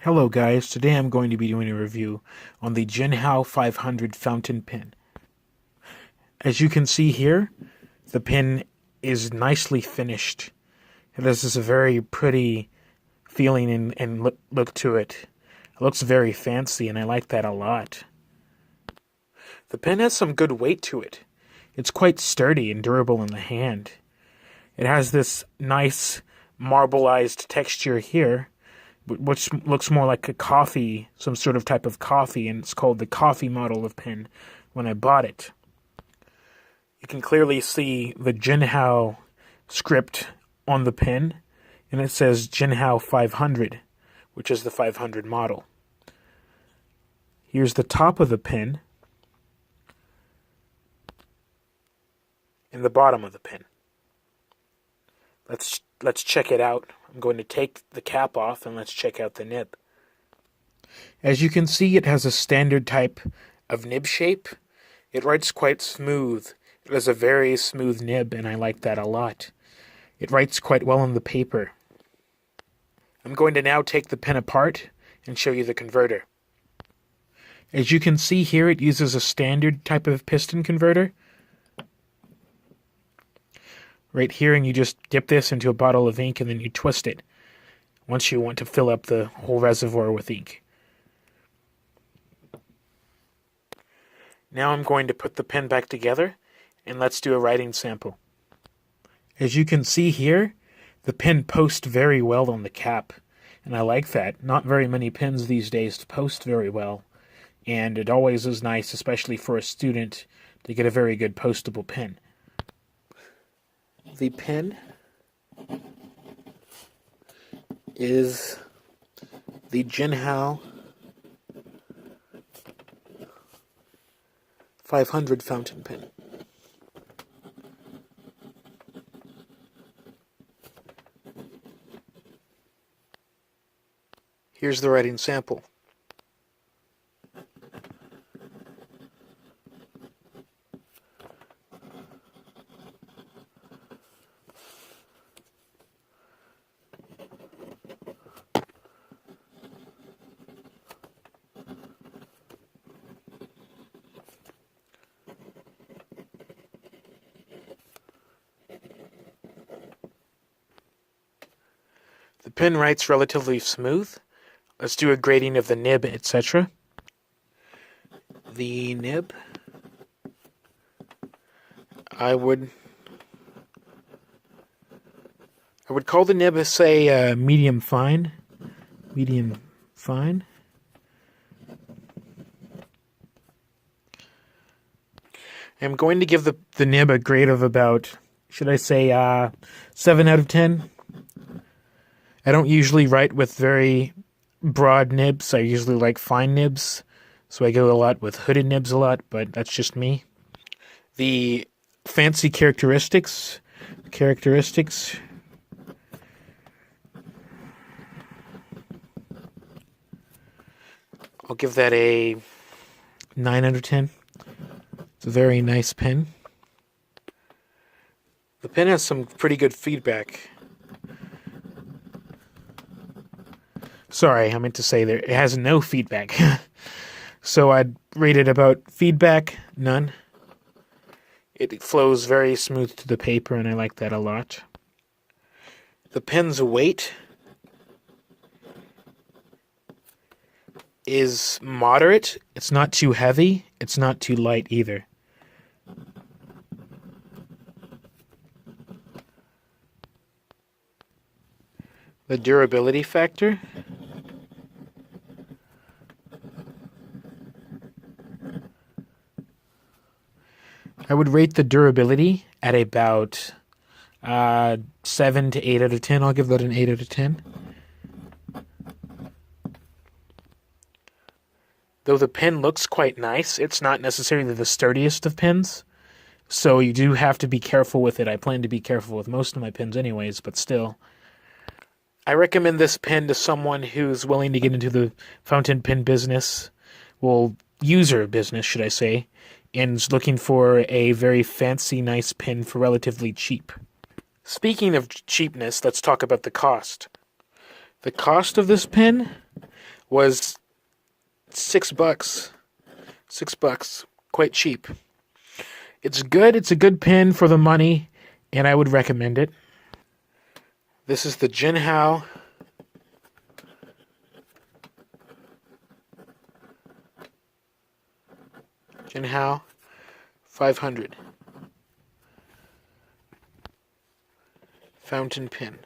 Hello guys, today I'm going to be doing a review on the Jinhao 500 fountain pen. As you can see here, the pen is nicely finished. It has this very pretty feeling and look to it. It looks very fancy and I like that a lot. The pen has some good weight to it. It's quite sturdy and durable in the hand. It has this nice marbleized texture here, which looks more like a coffee, some sort of type of coffee, and it's called the coffee model of pen when I bought it. You can clearly see the Jinhao script on the pen, and it says Jinhao 500, which is the 500 model. Here's the top of the pen, and the bottom of the pen. Let's check it out. I'm going to take the cap off and let's check out the nib. As you can see, it has a standard type of nib shape. It writes quite smooth. It has a very smooth nib and I like that a lot. It writes quite well on the paper. I'm going to now take the pen apart and show you the converter. As you can see here, it uses a standard type of piston converter. Right here, and you just dip this into a bottle of ink and then you twist it once you want to fill up the whole reservoir with ink. Now I'm going to put the pen back together and let's do a writing sample. As you can see here, the pen posts very well on the cap, and I like that. Not very many pens these days post very well, and it always is nice, especially for a student, to get a very good postable pen. The pen is the Jinhao 500 fountain pen. Here's the writing sample. The pen writes relatively smooth. Let's do a grading of the nib, etc. The nib, I would call the nib, say, medium fine. Medium fine. I'm going to give the nib a grade of about, should I say, 7 out of 10. I don't usually write with very broad nibs. I usually like fine nibs, so I go a lot with hooded nibs a lot, but that's just me. The fancy characteristics, I'll give that a 9 out of 10. It's a very nice pen. The pen has some pretty good feedback. Sorry, I meant to say it has no feedback. So I'd rate it about feedback, none. It flows very smooth to the paper, and I like that a lot. The pen's weight is moderate. It's not too heavy. It's not too light either. The durability factor, I would rate the durability at about 7 to 8 out of 10. I'll give that an 8 out of 10. Though the pen looks quite nice, it's not necessarily the sturdiest of pens, so you do have to be careful with it. I plan to be careful with most of my pens anyways, but still. I recommend this pen to someone who's willing to get into the fountain pen business, user business, should I say, and is looking for a very fancy, nice pen for relatively cheap. Speaking of cheapness, let's talk about the cost. The cost of this pen was $6. $6. Quite cheap. It's good. It's a good pen for the money, and I would recommend it. This is the Jinhao Jinhao 500 fountain pen.